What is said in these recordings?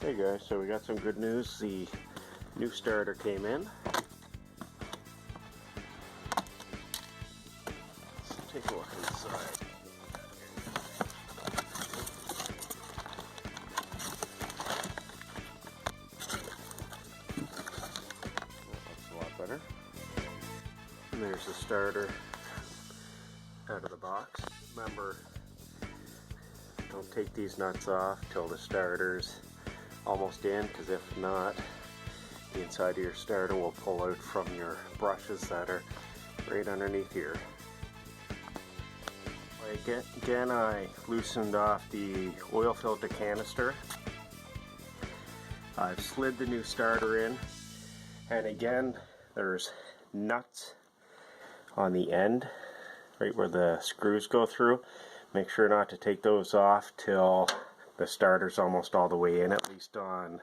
Hey guys, so we got some good news. The new starter came in. Let's take a look inside. That looks a lot better. And there's the starter out of the box. Remember, don't take these nuts off till the starter's almost in, because if not, the inside of your starter will pull out from your brushes that are right underneath here. Again, I loosened off the oil filter canister. I've slid the new starter in, and again, there's nuts on the end, right where the screws go through. Make sure not to take those off till the starter's almost all the way in, at least on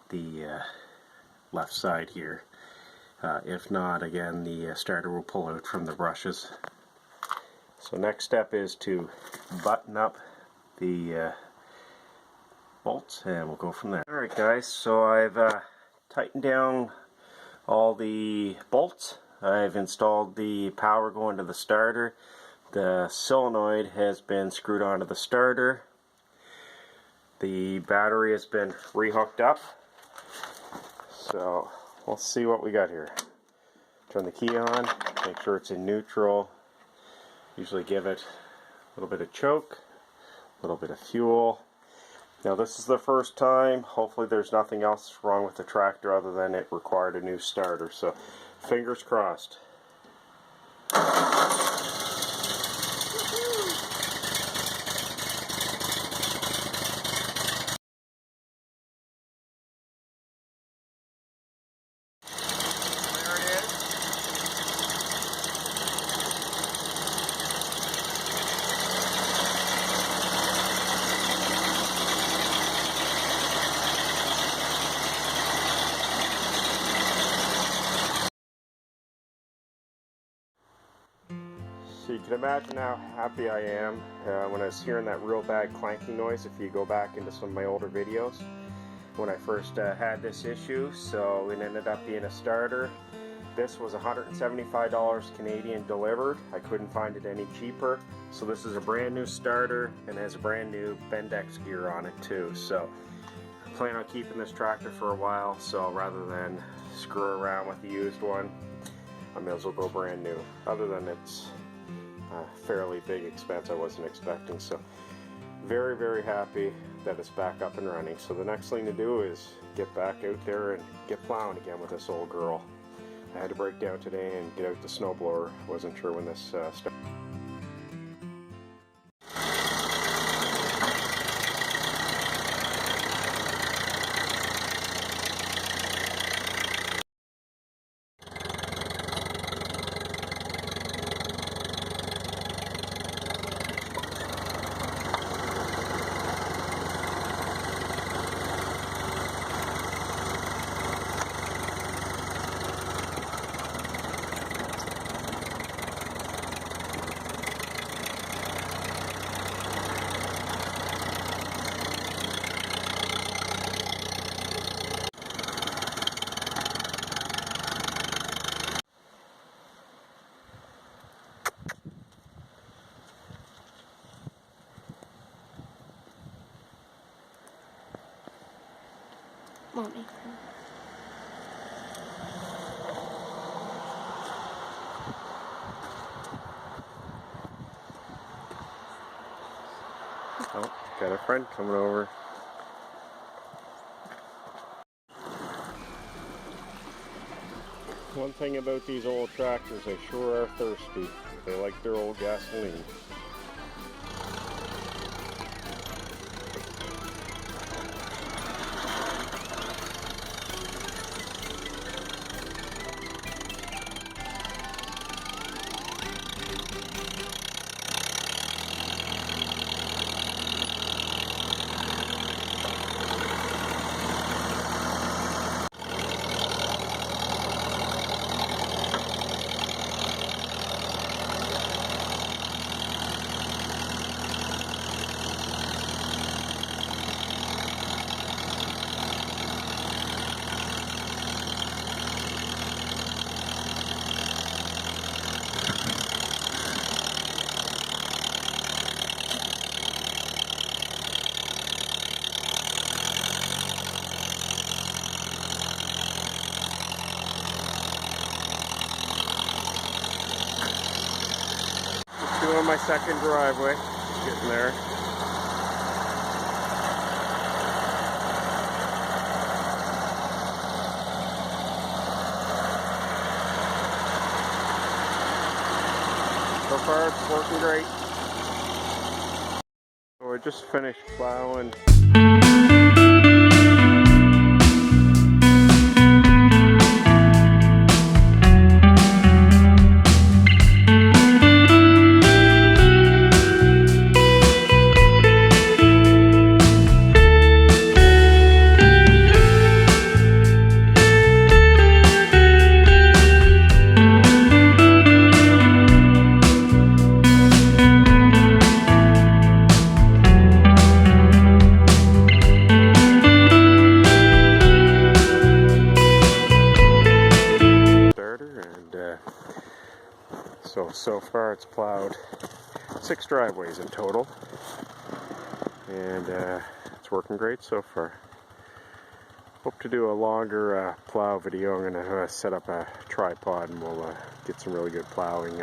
the left side here. If not, again, the starter will pull out from the brushes. So next step is to button up the bolts, and we'll go from there. Alright guys, so I've tightened down all the bolts. I've installed the power going to the starter. The solenoid has been screwed onto the starter. The battery has been rehooked up. So we'll see what we got here. Turn the key on, make sure it's in neutral. Usually give it a little bit of choke, a little bit of fuel. Now this is the first time. Hopefully there's nothing else wrong with the tractor other than it required a new starter. So fingers crossed. So you can imagine how happy I am when I was hearing that real bad clanking noise if you go back into some of my older videos when I first had this issue. So it ended up being a starter. This was $175 Canadian delivered. I couldn't find it any cheaper. So this is a brand new starter and has a brand new Bendex gear on it too. So I plan on keeping this tractor for a while, so rather than screw around with the used one, I may as well go brand new. Other than it's a fairly big expense I wasn't expecting. So very, very happy that it's back up and running. So the next thing to do is get back out there and get plowing again with this old girl. I had to break down today and get out the snowblower. Wasn't sure when this started. Mommy. Oh, got a friend coming over. One thing about these old tractors, they sure are thirsty. They like their old gasoline. my second driveway. Getting there. So far it's working great. So I just finished plowing. So far it's plowed 6 driveways in total, and it's working great so far. Hope to do a longer plow video. I'm going to set up a tripod and we'll get some really good plowing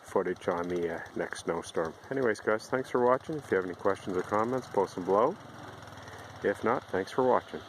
footage on the next snowstorm. Anyways guys, thanks for watching. If you have any questions or comments, post them below. If not, thanks for watching.